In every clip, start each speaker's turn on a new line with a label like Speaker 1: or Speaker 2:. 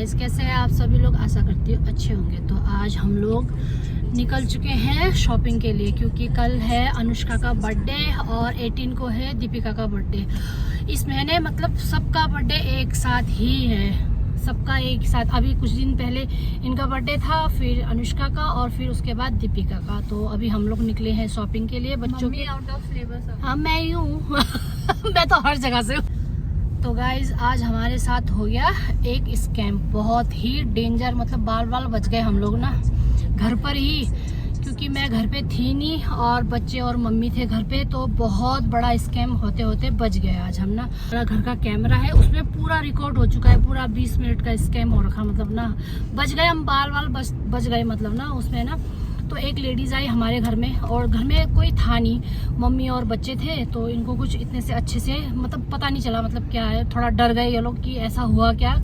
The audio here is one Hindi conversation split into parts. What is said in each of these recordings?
Speaker 1: गाइस, कैसे हैं आप सभी लोग? आशा करती हूँ अच्छे होंगे। तो आज हम लोग निकल चुके हैं शॉपिंग के लिए, क्योंकि कल है अनुष्का का बर्थडे और 18 को है दीपिका का बर्थडे। इस महीने मतलब सबका बर्थडे एक साथ ही है, सबका एक साथ। अभी कुछ दिन पहले इनका बर्थडे था, फिर अनुष्का का और फिर उसके बाद दीपिका का। तो अभी हम लोग निकले हैं शॉपिंग के लिए बच्चों के।
Speaker 2: Out of syllabus.
Speaker 1: हाँ, मैं ही हूँ मैं तो हर जगह से हूँ। तो गाइज, आज हमारे साथ हो गया एक स्कैम, बहुत ही डेंजर। मतलब बाल बाल बच गए हम लोग ना घर पर ही, क्योंकि मैं घर पे थी नहीं और बच्चे और मम्मी थे घर पे। तो बहुत बड़ा स्कैम होते होते बच गए आज हम ना। हमारा घर का कैमरा है, उसमें पूरा रिकॉर्ड हो चुका है, पूरा 20 मिनट का स्कैम हो रखा। मतलब ना बच गए हम, बाल बाल बच गए मतलब ना उसमें ना। तो एक लेडीज आई हमारे घर में और घर में कोई था नहीं, मम्मी और बच्चे थे। तो इनको कुछ इतने से अच्छे से मतलब पता नहीं चला, मतलब क्या है, थोड़ा डर गए ये लोग कि ऐसा हुआ क्या,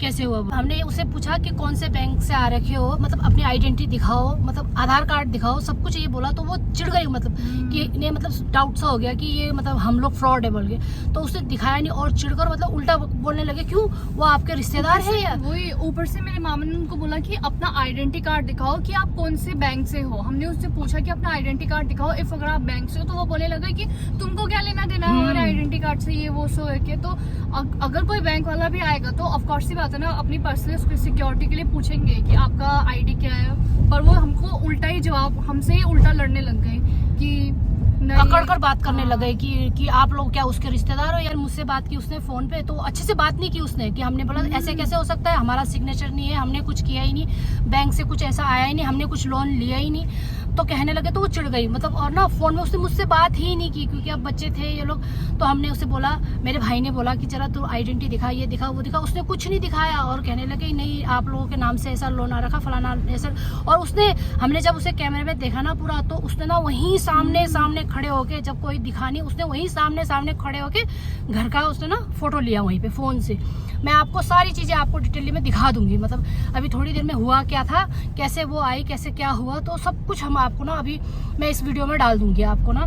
Speaker 1: कैसे हुआ। हमने उसे पूछा कि कौन से बैंक से आ रखे हो, मतलब अपनी आइडेंटिटी दिखाओ, मतलब आधार कार्ड दिखाओ, सब कुछ ये बोला। तो वो चिढ़ गई, मतलब कि इन्हें मतलब डाउट सा हो गया कि ये मतलब हम लोग फ्रॉड है बोल के। तो उसने दिखाया नहीं और चिढ़कर मतलब उल्टा बोलने लगे, क्यों, वो आपके रिश्तेदार है या?
Speaker 2: वही ऊपर से मेरे मामा ने उनको बोला कि अपना आइडेंटिटी कार्ड दिखाओ कि आप कौन से बैंक से हो। हमने उससे पूछा कि अपना आइडेंटिटी कार्ड दिखाओ, इफ अगर आप बैंक से हो। तो वो बोलने लगे कि तुमको क्या लेना देना है हमारे आइडेंटिटी कार्ड से, ये वो सो है के। तो अगर कोई बैंक वाला भी आएगा तो ऑफकोर्स ही बात है ना, अपनी पर्सनल सिक्योरिटी के लिए पूछेंगे कि आपका आईडी क्या है। पर वो हमको उल्टा ही जवाब, हमसे ही उल्टा लड़ने लग गए कि
Speaker 1: अकड़ कर बात करने लगे कि आप लोग क्या उसके रिश्तेदार हो। यार मुझसे बात की उसने फोन पे, तो अच्छे से बात नहीं की उसने, कि हमने बोला ऐसे कैसे हो सकता है, हमारा सिग्नेचर नहीं है, हमने कुछ किया ही नहीं, बैंक से कुछ ऐसा आया ही नहीं, हमने कुछ लोन लिया ही नहीं। तो कहने लगे, तो वो चिढ़ गई मतलब। और ना फोन में उसने मुझसे बात ही नहीं की, क्योंकि अब बच्चे थे ये लोग। तो हमने उसे बोला, मेरे भाई ने बोला कि जरा तू आइडेंटिटी दिखा, ये दिखा वो दिखा। उसने कुछ नहीं दिखाया और कहने लगे नहीं आप लोगों के नाम से ऐसा लोन आ रखा, फलाना ऐसा। और उसने, हमने जब उसे कैमरे में देखा ना पूरा, तो उसने ना वहीं सामने खड़े होके, जब कोई दिखा नहीं, उसने वहीं सामने खड़े होके घर का उसने ना फोटो लिया वहीं पे फोन से। मैं आपको सारी चीजें आपको डिटेल में दिखा दूंगी, मतलब अभी थोड़ी देर में हुआ क्या था, कैसे वो आई, कैसे क्या हुआ, तो सब कुछ हम आपको ना अभी मैं इस वीडियो में डाल दूंगी आपको ना।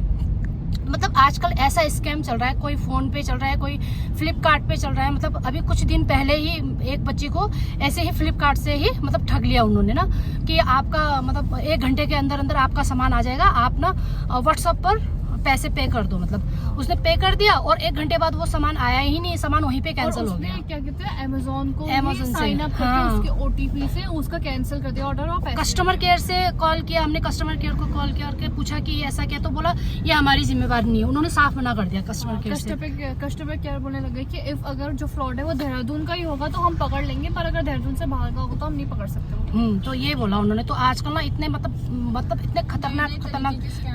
Speaker 1: मतलब आजकल ऐसा स्कैम चल रहा है, कोई फोन पे चल रहा है, कोई फ्लिपकार्ट पे चल रहा है। मतलब अभी कुछ दिन पहले ही एक बच्ची को ऐसे ही फ्लिपकार्ट से ही मतलब ठग लिया उन्होंने ना, कि आपका मतलब 1 घंटे के अंदर आपका सामान आ जाएगा, आप ना व्हाट्सएप पर पैसे पे कर दो। मतलब उसने पे कर दिया और 1 घंटे बाद वो सामान आया ही नहीं, सामान वहीं पे कैंसिल हो गया।
Speaker 2: क्या कहते हैं, अमेज़न
Speaker 1: से
Speaker 2: साइन अप करके उसके ओटीपी से उसका कैंसिल कर दिया ऑर्डर और पैसे।
Speaker 1: कस्टमर केयर से कॉल किया हमने, कस्टमर केयर को कॉल किया और पूछा कि ऐसा क्या, तो बोला ये हमारी जिम्मेवारी नहीं है। उन्होंने साफ मना कर दिया कस्टमर केयर से।
Speaker 2: कस्टमर केयर बोलने लगे कि इफ अगर जो फ्रॉड है वो देहरादून का ही होगा तो हम पकड़ लेंगे, पर अगर देहरादून से बाहर का होगा तो हम नहीं पकड़ सकते।
Speaker 1: तो ये बोला उन्होंने। तो आजकल ना इतने मतलब इतने खतरनाक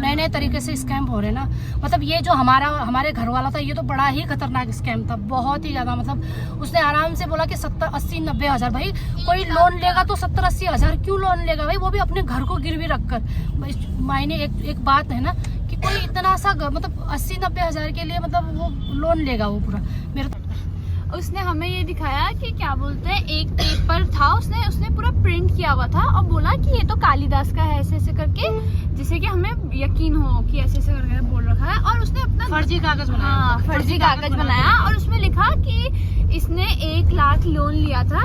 Speaker 1: नए तरीके से स्कैम हो रहे ना। मतलब ये जो हमारे घर वाला था, ये तो बड़ा ही खतरनाक स्कैम था, बहुत ही ज्यादा। मतलब उसने आराम से बोला कि 70, 80, 90 हजार। भाई कोई लोन लेगा तो 70, 80 हजार क्यों लोन लेगा भाई, वो भी अपने घर को गिरवी रखकर। मायने एक बात है ना कि कोई इतना सा मतलब 80, 90 हजार के लिए मतलब वो लोन लेगा वो पूरा। मेरे
Speaker 2: उसने हमें ये दिखाया कि क्या बोलते हैं, एक पेपर था, उसने पूरा प्रिंट किया हुआ था और बोला कि ये तो कालिदास का है, ऐसे करके, जिससे कि हमें यकीन हो कि ऐसे करके बोल रखा है। और उसने अपना
Speaker 1: फर्जी कागज बनाया।
Speaker 2: हाँ, फर्जी कागज बनाया और उसमें लिखा कि इसने 1 लाख लोन लिया था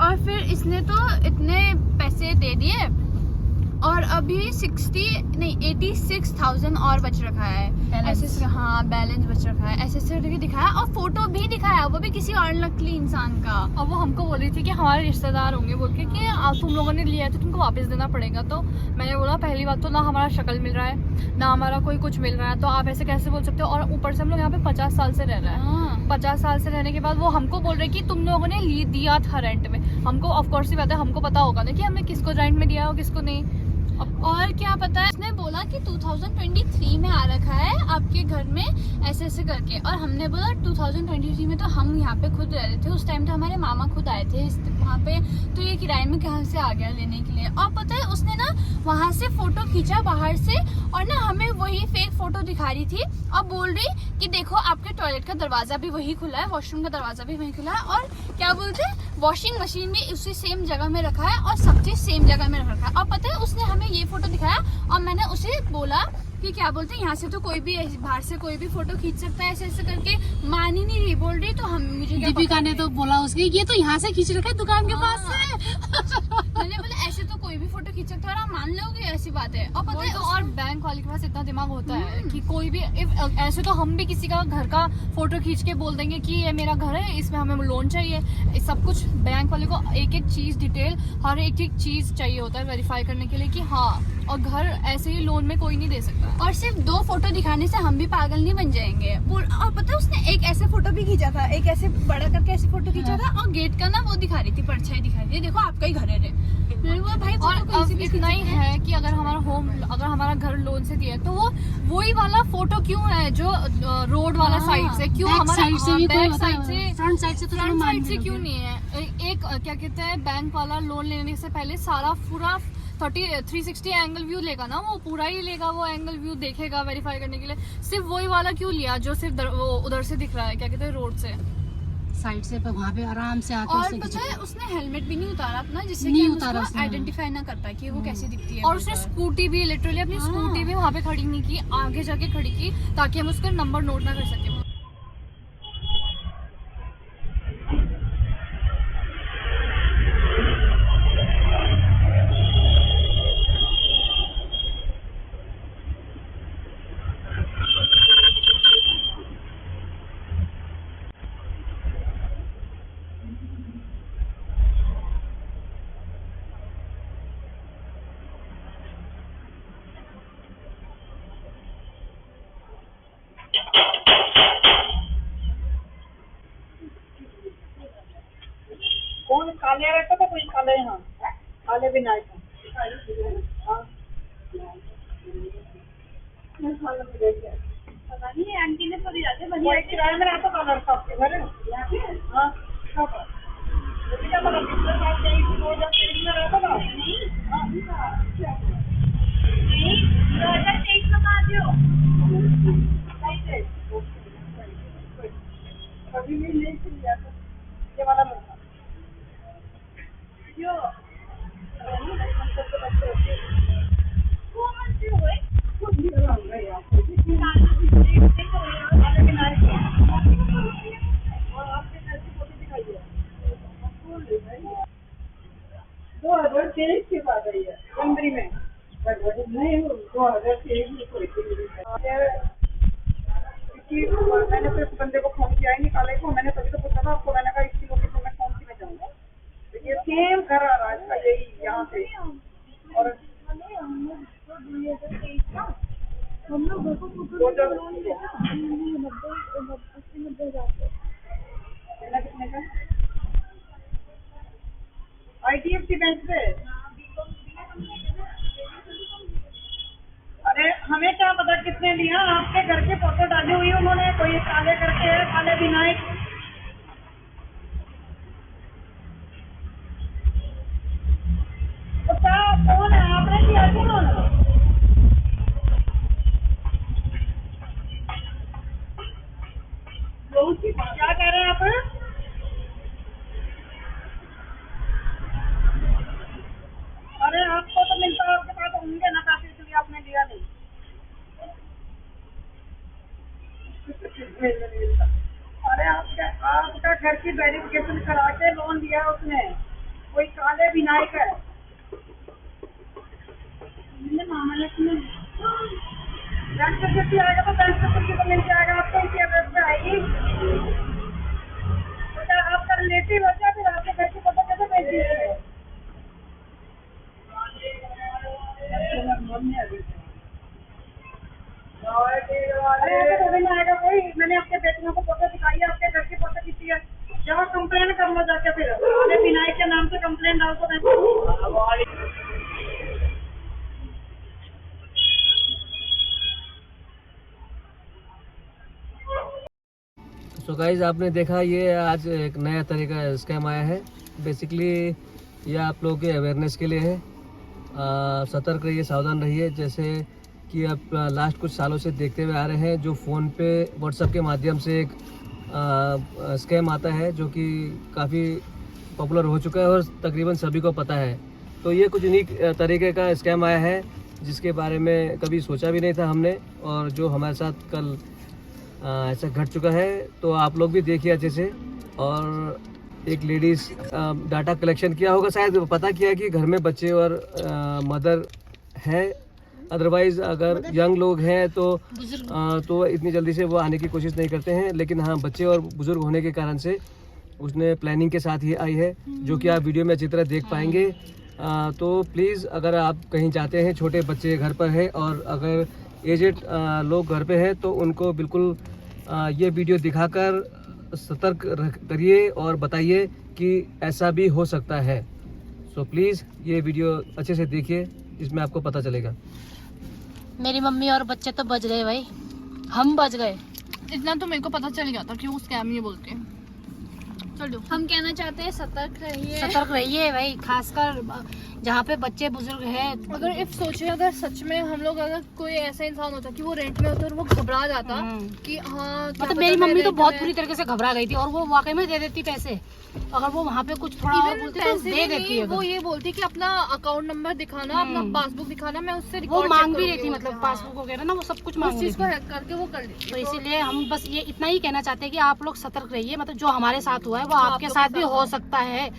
Speaker 2: और फिर इसने तो इतने पैसे दे दिए और अभी 86,000 और बच रखा है ऐसे। हाँ, बैलेंस बच रखा है ऐसे करके दिखाया और फोटो भी दिखाया, वो भी किसी और नकली इंसान का। और वो हमको बोल रही थी कि हमारे रिश्तेदार होंगे बोल के कि आप तुम लोगों ने लिया है तो तुमको वापस देना पड़ेगा। तो मैंने बोला पहली बात तो ना हमारा शक्ल मिल रहा है, ना हमारा कोई कुछ मिल रहा है, तो आप ऐसे कैसे बोल सकते हो। और ऊपर से हम लोग यहाँ पे 50 साल से रह रहे हैं। 50 साल से रहने के बाद वो हमको बोल रहे कि तुम लोगों ने दिया था रेंट में। हमको ऑफकोर्स ही बात है, हमको पता होगा ना कि हमने किसको रेंट में दिया और किसको नहीं। और क्या पता है, उसने बोला कि 2023 में आ रखा है आपके घर में ऐसे करके। और हमने बोला 2023 में तो हम यहाँ पे खुद रह रहे थे, उस टाइम तो हमारे मामा खुद आए थे वहाँ पे, तो ये किराए में कहाँ से आ गया लेने के लिए। और पता है उसने ना वहाँ से फोटो खींचा बाहर से और ना हमें वही फेक फोटो दिखा रही थी और बोल रही कि देखो आपके टॉयलेट का दरवाजा भी वही खुला है, वॉशरूम का दरवाजा भी वही खुला है, और क्या बोलते हैं वॉशिंग मशीन भी उसी सेम जगह में रखा है और सब चीज सेम जगह में रखा है। और पता है उसने हमें ये फोटो दिखाया और मैंने उसे बोला कि क्या बोलते हैं यहाँ से तो कोई भी बाहर से कोई भी फोटो खींच सकता है, ऐसे ऐसे करके मान ही नहीं रही, बोल रही तो हम मुझे
Speaker 1: दीपिका ने तो बोला उसकी ये तो यहाँ से खींच रखा है दुकान के पास से।
Speaker 2: मैंने बोला ऐसे तो कोई भी फोटो खींच सकता है, और आप मान लोगे ऐसी बात है। और पता है और बैंक वाले के पास इतना दिमाग होता है कि कोई भी ऐसे तो हम भी किसी का घर का फोटो खींच के बोल देंगे कि ये मेरा घर है, इसमें हमें लोन चाहिए, सब कुछ बैंक वाले को एक एक चीज डिटेल हर एक एक चीज चाहिए होता है वेरीफाई करने के लिए कि हाँ, और घर ऐसे ही लोन में कोई नहीं दे सकता। और सिर्फ 2 फोटो दिखाने से हम भी पागल नहीं बन जाएंगे। और पता है उसने एक ऐसे फोटो भी खींचा था, एक ऐसे बड़ा करके ऐसे फोटो खींचा था, और गेट का ना वो दिखा रही थी, परछाई दिखा रही थी, देखो आपका ही घर है रे। भाई और अब इतना ही है कि अगर हमारा घर लोन से दिया है तो वो वही वाला फोटो क्यों है जो रोड वाला साइड से, क्यों हमारा बैक साइड से, फ्रंट साइड से क्यों नहीं है। एक क्या कहते हैं बैंक वाला लोन लेने से पहले सारा पूरा 360 एंगल व्यू लेगा ना, वो पूरा ही लेगा, वो एंगल व्यू देखेगा वेरीफाई करने के लिए। सिर्फ वही वाला क्यों लिया जो सिर्फ वो उधर से दिख रहा है, क्या कहते हैं रोड से
Speaker 1: साइड से, वहाँ पे आराम से आके।
Speaker 2: और पता है उसने हेलमेट भी नहीं उतारा अपना, जिससे कि उसको आइडेंटिफाई ना कर पाए कि वो कैसे दिखती है। और उसने स्कूटी भी लिटरली अपनी स्कूटी भी वहाँ पे खड़ी नहीं की, आगे जाके खड़ी की ताकि हम उसका नंबर नोट ना कर सके।
Speaker 3: कौन काले रहता था, कोई काले यहाँ काले भी ना पता नहीं आंटी ने तो दिया थे बढ़िया किराए में रहता था लड़का आपके घर। हाँ क्या पता पिछले साल 2023 में रहता था। नहीं 2023 में कहाँ थे हो, कभी भी नहीं लिया था ये वाला लड़का जो के बाद आई है जनवरी में, नहीं 2023 में मैंने तो इस बंदे को फोन किया ही निकाले को, मैंने तभी तो पूछा था आपको, मैंने कहा इसकी लोकेशन में कौन सी में जाऊंगा, तो ये सेम घर आ रहा है इसका, यही यहाँ से। और हम लोग IDFC बैंक से। अरे हमें क्या पता किसने लिया, आपके घर की फोटो डाली हुई उन्होंने, कोई काले करके है, काले विनायक। तो क्या कौन है, आपने दिया थी उन्होंने? क्या कह रहे हैं आप? अरे आपको तो मिलता है, आपके पास होंगे ना पैसे, इसलिए आपने लिया नहीं। अरे आपका घर की वेरिफिकेशन करा के लोन लिया उसने, कोई काले विनायक है। बैंक सर्टिफिकेट आएगा तो बैंक सर्टिफिकेट तो मिल जाएगा आपको, इसी एड्रेस पे आएगी। तो क्या आपका रिलेटिव है क्या, फिर आपके घर की फोटो कैसे भेज दीजिए? आएगा कोई, मैंने आपके बेटियों को फोटो दिखाई है, आपके घर की फोटो खींची है, जब कंप्लेन कर लो जाके, फिर विनायक के नाम से कंप्लेन डाल दो।
Speaker 4: सो गाइज आपने देखा ये आज एक नया तरीका स्कैम आया है। बेसिकली ये आप लोगों के अवेयरनेस के लिए है, सतर्क रहिए, सावधान रहिए। जैसे कि आप लास्ट कुछ सालों से देखते हुए आ रहे हैं, जो फ़ोन पे व्हाट्सएप के माध्यम से एक स्कैम आता है जो कि काफ़ी पॉपुलर हो चुका है और तकरीबन सभी को पता है। तो ये कुछ यूनिक तरीके का स्कैम आया है जिसके बारे में कभी सोचा भी नहीं था हमने, और जो हमारे साथ कल ऐसा घट चुका है। तो आप लोग भी देखिए अच्छे से। और एक लेडीज़ डाटा कलेक्शन किया होगा, शायद पता किया कि घर में बच्चे और मदर है, अदरवाइज़ अगर यंग लोग हैं तो इतनी जल्दी से वो आने की कोशिश नहीं करते हैं। लेकिन हाँ, बच्चे और बुज़ुर्ग होने के कारण से उसने प्लानिंग के साथ ही आई है, जो कि आप वीडियो में अच्छी तरह देख पाएंगे। तो प्लीज़ अगर आप कहीं जाते हैं, छोटे बच्चे घर पर है और अगर एजेड लोग घर पे हैं, तो उनको बिल्कुल ये वीडियो दिखाकर सतर्क करिए और बताइए कि ऐसा भी हो सकता है। सो प्लीज़ ये वीडियो अच्छे से देखिए, इसमें आपको पता चलेगा।
Speaker 1: मेरी मम्मी और बच्चे तो बच गए भाई, हम बच गए।
Speaker 2: इतना तो मेरे को पता चल गया था कि वो स्कैम ये बोलते हैं। चलो, हम कहना चाहते हैं सतर्क रहिए,
Speaker 1: सतर्क रहिए भाई, खासकर जहाँ पे बच्चे बुजुर्ग हैं।
Speaker 2: अगर इफ सोचिए, अगर सच में हम लोग, अगर कोई ऐसा इंसान होता कि वो रेंट में होता और वो घबरा जाता कि हाँ,
Speaker 1: मतलब मेरी मम्मी तो बहुत बुरी तरीके से घबरा गई थी, और वो वाकई में दे देती पैसे। अगर वो वहाँ पे कुछ थोड़ा और बोलती तो दे देती है।
Speaker 2: वो ये बोलती कि अपना अकाउंट नंबर दिखाना, अपना पासबुक दिखाना, मैं उससे
Speaker 1: वो मांग भी रही थी, मतलब पासबुक वगैरह ना, वो सब कुछ मांग रही
Speaker 2: को हैक करके वो कर लेती।
Speaker 1: तो इसीलिए हम बस ये इतना ही कहना चाहते हैं कि आप लोग सतर्क रहिए। मतलब जो हमारे साथ हुआ है वो आपके साथ भी हो सकता है,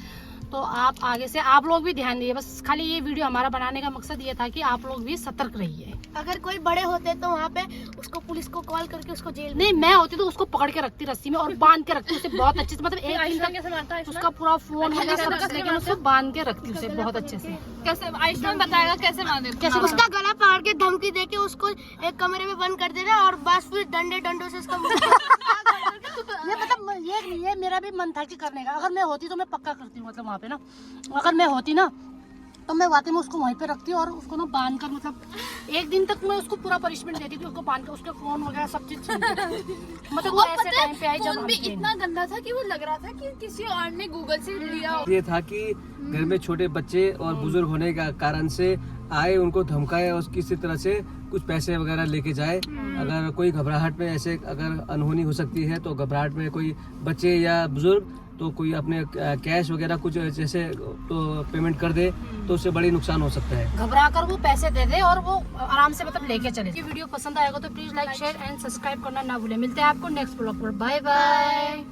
Speaker 1: तो आप आगे से आप लोग भी ध्यान दीजिए। बस खाली ये वीडियो हमारा बनाने का मकसद ये था कि आप लोग भी सतर्क रहिए।
Speaker 5: अगर कोई बड़े होते तो वहाँ पे उसको पुलिस को कॉल करके उसको जेल
Speaker 1: नहीं, मैं होती तो उसको पकड़ के रखती रस्सी में और बांध के रखती उसे बहुत अच्छे से। मतलब एक दिन तक
Speaker 2: कैसे मारता है
Speaker 1: उसका पूरा फोन वगैरह सब, लेकिन उसको बांध के रखती उसे बहुत अच्छे से।
Speaker 2: कैसे आयुष्मान बताएगा कैसे मारे,
Speaker 1: कैसे
Speaker 5: उसका गला फाड़ के धमकी देके उसको एक कमरे में बंद कर देना और बस फिर डंडों से उसका
Speaker 1: ये मतलब ये मेरा भी मन था कि करने का। अगर मैं होती तो मैं पक्का करती हूँ। मतलब वहाँ पे ना, अगर मैं होती ना तो मैं वाकई में उसको वहीं पे रखती और उसको ना बांध कर, मतलब एक दिन तक मैं उसको पूरा पनिशमेंट देती थी, उसको बांध कर उसके फोन वगैरह सब चीज मतलब वो ऐसे टाइम पे आई जब
Speaker 2: फोन भी इतना गंदा था कि वो लग रहा था कि किसी और ने गूगल से लिया।
Speaker 4: ये था कि घर में छोटे बच्चे और बुजुर्ग होने का कारण से आए, उनको धमकाए और किसी तरह से कुछ पैसे वगैरह लेके जाए। अगर कोई घबराहट में ऐसे अगर अनहोनी हो सकती है, तो घबराहट में कोई बच्चे या बुजुर्ग तो कोई अपने कैश वगैरह कुछ जैसे तो पेमेंट कर दे, तो उससे बड़ी नुकसान हो सकता है।
Speaker 1: घबरा कर वो पैसे दे दे और वो आराम से मतलब लेके चले। ये वीडियो पसंद आएगा तो please like share and subscribe करना ना भूले। मिलते हैं आपको नेक्स्ट ब्लॉग पर। Bye bye.